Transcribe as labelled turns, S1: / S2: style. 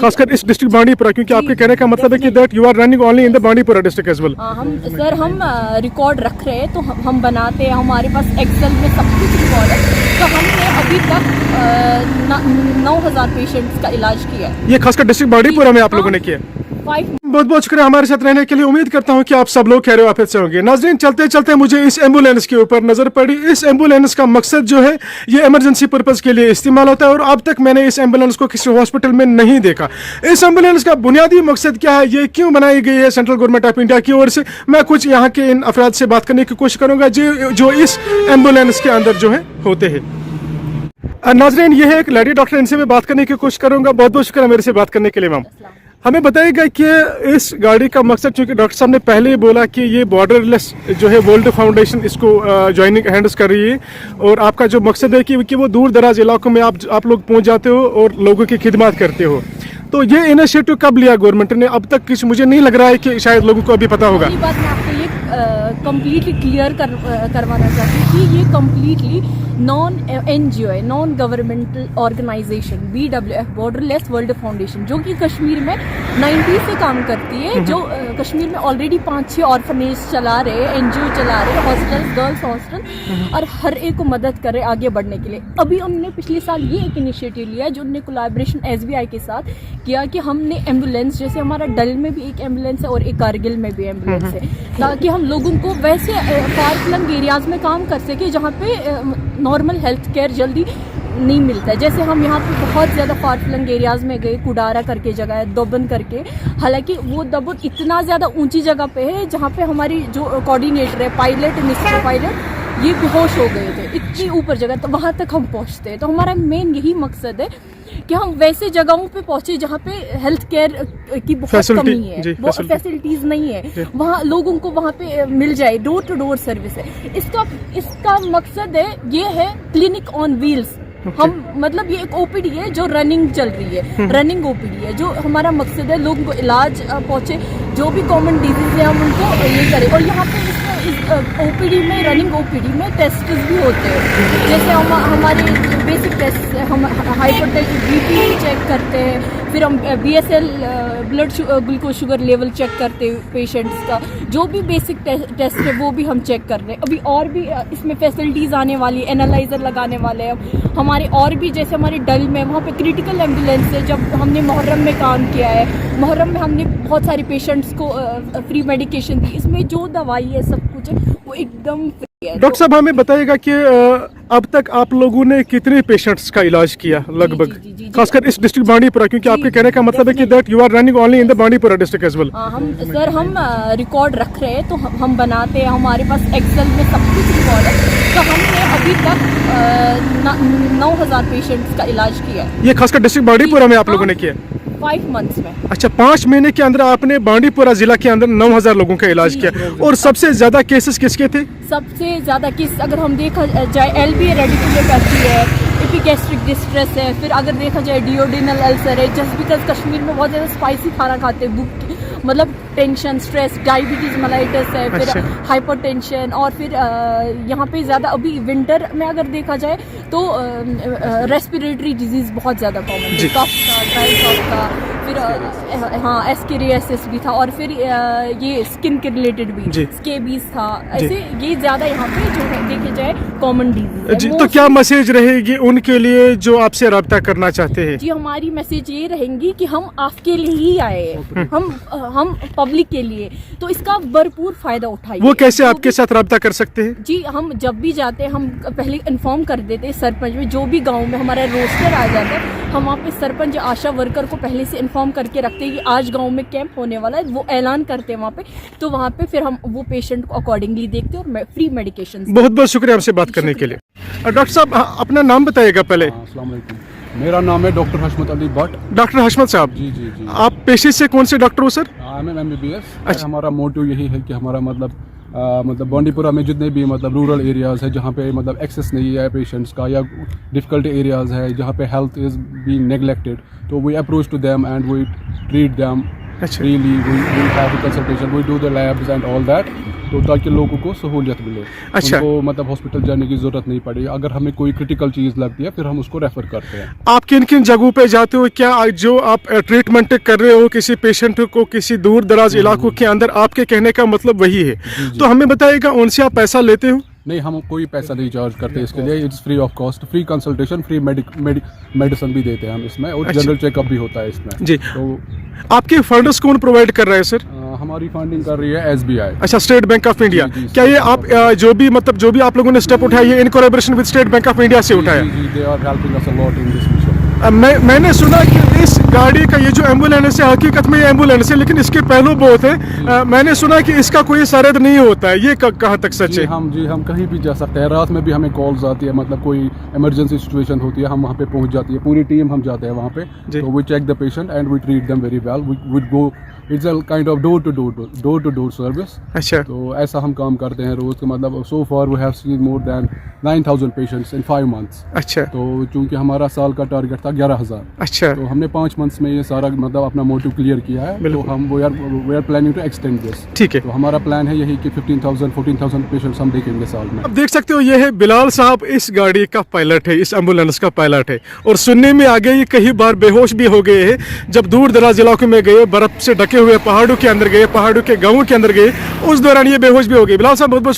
S1: खासकर इस डिस्ट्रिक्ट बांडीपुरा, क्योंकि आपके कहने का मतलब है कि that you are running only in the Bandipora district as well.
S2: हम रिकॉर्ड रख रहे हैं, तो हम बनाते हैं, हमारे पास एक्सेल में सब कुछ रिकॉर्ड है। तो हमने अभी तक 9,000 पेशेंट्स का इलाज किया है।
S1: ये खासकर डिस्ट्रिक्ट बांडीपुरा में आप लोगों ने किया। बहुत बहुत शुक्रिया हमारे साथ रहने के लिए। उम्मीद करता हूं कि आप सब लोग खैर वाफियत से होंगे। नाज़रीन, चलते चलते मुझे इस एम्बुलेंस के ऊपर नजर पड़ी। इस एम्बुलेंस का मकसद जो है ये इमरजेंसी पर्पज़ के लिए इस्तेमाल होता है, और अब तक मैंने इस एम्बुलेंस को किसी हॉस्पिटल में नहीं देखा। इस एम्बुलेंस का बुनियादी मकसद क्या है, ये क्यों बनाई गई है सेंट्रल गवर्नमेंट ऑफ इंडिया की ओर से, मैं कुछ यहाँ के इन अफराद से बात करने की कोशिश करूँगा जो इस एम्बुलेंस के अंदर जो है होते हैं। नाज़रीन, ये है एक लेडी डॉक्टर, इनसे मैं बात करने की कोशिश करूँगा। बहुत बहुत शुक्रिया मेरे से बात करने के लिए। मैम, हमें बताइएगा कि इस गाड़ी का मकसद, चूँकि डॉक्टर साहब ने पहले ही बोला कि ये बॉर्डरलेस जो है वर्ल्ड फाउंडेशन इसको ज्वाइनिंग हैंड्स कर रही है, और आपका जो मकसद है कि वो दूर दराज इलाकों में आप लोग पहुंच जाते हो और लोगों की खिदमत करते हो। तो ये इनिशिएटिव कब लिया गवर्नमेंट ने? अब तक कुछ मुझे नहीं लग रहा है कि शायद लोगों को अभी पता होगा।
S2: ये बात मैं आपको ये कम्प्लीटली क्लियर करवाना चाहती हूँ कि ये कम्प्लीटली नॉन NGO है, non governmental organisation BWF borderless world foundation, जो कि कश्मीर में 90 से काम करती है, जो कश्मीर में ऑलरेडी 5-6 ऑर्फनेज चला रहे हैं, NGO चला रहे हैं, हॉस्टल, गर्ल्स हॉस्टल, और हर एक को मदद कर रहे हैं आगे बढ़ने के लिए। अभी हमने पिछले साल ये एक इनिशिएटिव लिया है, जो उनने कोलैबोरेशन SBI के साथ किया, कि हमने एम्बुलेंस, जैसे हमारा डल में भी एक एम्बुलेंस है और एक कारगिल में भी एम्बुलेंस है, ताकि हम लोगों को वैसे फार फ्लंग एरियाज में काम कर सके जहाँ पे नॉर्मल हेल्थ केयर जल्दी नहीं मिलता है। जैसे हम यहाँ पे बहुत ज़्यादा फार फ्लंग एरियाज में गए, कुडारा करके जगह है, दोबन करके, हालांकि वो दोबन इतना ज़्यादा ऊंची जगह पे है जहाँ पे हमारी जो कोऑर्डिनेटर है, पायलट, मिस्टर पायलट, ये बेहोश हो गए थे, इतनी ऊपर जगह, तो वहाँ तक हम पहुँचते हैं। तो हमारा मेन यही मकसद है कि हम वैसे जगहों पे पहुंचे जहाँ पे हेल्थ केयर की बहुत कमी है, वो फैसिलिटीज नहीं है, वहाँ लोगों को वहाँ पे मिल जाए, डोर टू डोर सर्विस है। इसका मकसद है, ये है क्लिनिक ऑन व्हील्स। हम मतलब ये एक OPD है जो रनिंग चल रही है, रनिंग OPD है, जो हमारा मकसद है लोगों को इलाज पहुँचे, जो भी कॉमन डिजीज है हम उनको ये करें। और यहाँ पे इस OPD में, रनिंग OPD में टेस्ट भी होते हैं, जैसे हमारे बेसिक टेस्ट, हम हाइपरटेंशन BP चेक करते हैं, फिर हम BSL blood glucose sugar level check करते हैं पेशेंट्स का, जो भी बेसिक टेस्ट है वो भी हम चेक कर रहे हैं। अभी और भी इसमें फैसिलिटीज़ आने वाली, एनालाइजर लगाने वाले हैं हमारे, और भी जैसे हमारे डल में वहाँ पे क्रिटिकल एम्बुलेंस है। जब हमने मुहर्रम में काम किया है, मुहर्रम में हमने बहुत सारे पेशेंट्स को फ्री मेडिकेशन दी, इसमें जो दवाई है सब कुछ है वो एकदम फ्री है।
S1: डॉक्टर साहब, हमें बताइएगा कि अब तक आप लोगों ने कितने पेशेंट्स का इलाज किया लगभग, खासकर इस डिस्ट्रिक्ट बांडीपुरा, क्योंकि आपके कहने का मतलब है कि that you are running only in the Bandipora district as well.
S2: हम रिकॉर्ड रख रहे हैं, तो हम बनाते हैं, हमारे पास एक्सेल में सब कुछ रिकॉर्ड है। तो हमने अभी तक 9,000 पेशेंट्स का इलाज किया है।
S1: ये खासकर डिस्ट्रिक्ट बांडीपुरा में आप लोगों ने किया
S2: 5 मंथ्स में।
S1: अच्छा, 5 महीने के अंदर आपने बांडीपुरा जिला के अंदर 9,000 लोगों का इलाज किया। और सबसे ज्यादा केसेस किसके थे?
S2: सबसे ज्यादा केस अगर हम देखा जाए, LBA रेडिकुलर करती है, एपिगैस्ट्रिक डिस्ट्रेस है, फिर अगर देखा जाए डिओडिनल अल्सर है, जस्ट बिकॉज कश्मीर में बहुत ज़्यादा स्पाइसी खाना खाते हैं, मतलब टेंशन, स्ट्रेस, डायबिटीज़ मेलाइटिस है, फिर हाइपरटेंशन, और फिर यहाँ पे ज़्यादा अभी विंटर में अगर देखा जाए तो रेस्पिरेटरी डिजीज़ बहुत ज़्यादा कॉमन है, कफ का, ड्राई कफ का, फिर हाँ एस्केरियासिस भी था, और फिर ये स्किन के रिलेटेड भी स्केबीज था। ऐसे ये ज़्यादा यहाँ पे जो है देखे जाए कॉमन डिजीज है।
S1: तो क्या मैसेज रहेगी उनके लिए जो आपसे रब्ता करना चाहते हैं?
S2: जी, हमारी मैसेज ये रहेंगी कि हम आपके लिए ही आए हैं, हम पब्लिक के लिए, तो इसका भरपूर फायदा उठाइए।
S1: वो कैसे आपके साथ रब्ता कर सकते हैं?
S2: जी, हम जब भी जाते हैं हम पहले इन्फॉर्म कर देते हैं सरपंच में, जो भी गांव में हमारा रोस्टर आ जाता है, हम वहाँ पे सरपंच, आशा वर्कर को पहले से इन्फॉर्म करके रखते हैं कि आज गांव में कैंप होने वाला है, वो ऐलान करते हैं वहाँ पे, तो वहाँ पे फिर हम वो पेशेंट को अकॉर्डिंगली देखते हैं और फ्री मेडिकेशन।
S1: बहुत बहुत शुक्रिया हमसे बात करने के लिए। डॉक्टर साहब, अपना नाम बताइएगा पहले।
S3: अस्सलाम वालेकुम, मेरा नाम है डॉक्टर हशमत अली भट्ट।
S1: डॉक्टर हशमत साहब,
S3: जी,
S1: आप पेशे से कौन से डॉक्टर हो सर?
S3: MBBS। अच्छा। हमारा मोटिव यही है कि हमारा मतलब बांडीपुरा में जितने भी मतलब रूरल एरियाज़ है जहाँ पे मतलब एक्सेस नहीं है पेशेंट्स का, या डिफ़िकल्ट एरियाज़ है जहाँ पे हेल्थ इज़ बीइंग नेगलेक्टेड, तो we approach to them and we treat them
S1: अच्छा।
S3: Freely we have consultation, we do the labs and all that, तो ताकि लोगों को सहूलियत मिले।
S1: अच्छा।
S3: उनको मतलब हॉस्पिटल जाने की ज़रूरत नहीं पड़े। अगर हमें कोई क्रिटिकल चीज़ लगती है फिर हम उसको रेफ़र करते हैं।
S1: आप किन किन जगहों पे जाते हो? क्या जो आप ट्रीटमेंट कर रहे हो किसी पेशेंट को किसी दूर दराज इलाकों के अंदर, आपके कहने का मतलब वही है। तो हमें बताइएगा, उनसे आप पैसा लेते हो?
S3: नहीं, हम कोई पैसा नहीं चार्ज करते इसके लिए। It's free of cost, free consultation, free medicine भी देते हैं हम इसमें, और
S1: अच्छा।
S3: जनरल चेकअप भी होता है इसमें।
S1: जी।
S3: तो
S1: आपके फंड्स कौन प्रोवाइड कर रहा है सर?
S3: हमारी फंडिंग कर रही है SBI।
S1: अच्छा, स्टेट बैंक ऑफ इंडिया।
S3: जी,
S1: क्या ये
S3: State
S1: आप
S3: Bank of
S1: जो भी आप लोगों ने स्टेप उठाया, ये in collaboration with State Bank of India से उठाया?
S3: जी, they are helping us a lot in this mission.
S1: मैंने सुना कि इस गाड़ी का ये जो एम्बुलेंस है, हकीकत में ये एम्बुलेंस है, लेकिन इसके पहलू बहुत है। मैंने सुना कि इसका कोई सरहद नहीं होता है, ये कहाँ तक सच है?
S3: हम कहीं भी जा सकते हैं। रात में भी हमें कॉल्स आती है, मतलब कोई इमरजेंसी सिचुएशन होती है, हम वहाँ पे पहुँच जाती है, पूरी टीम हम जाते हैं वहाँ पे।
S1: जी।
S3: तो we check the patient and we treat them very well. We would go, it's a kind of door to door service.
S1: अच्छा।
S3: तो ऐसा हम काम करते हैं रोज़ के, मतलब so far we have seen more than 9000 patients in 5 months.
S1: अच्छा।
S3: तो चूंकि हमारा साल का टारगेट था 11000,
S1: अच्छा।
S3: तो हमने 5 मंथ्स में ये सारा मतलब अपना मोटिव क्लियर किया है। तो
S1: बिल्कुल।
S3: हम we are planning to extend this.
S1: ठीक है।
S3: तो हमारा प्लान है यही कि 14,000 पेशेंट्स हम देखेंगे साल में।
S1: अब देख सकते हो, ये है बिलाल साहब, इस गाड़ी का पायलट है, इस एम्बुलेंस का पायलट है। और सुनने में आ गया, ये कई बार बेहोश भी हो गए हैं जब दूर दराज इलाकों में गए, बर्फ से ढके हुए पहाड़ों के अंदर गए, पहाड़ों के गांवों के अंदर गए, उस दौरान ये बेहोश भी हो गए। बिलाल साहब, बहुत बहुत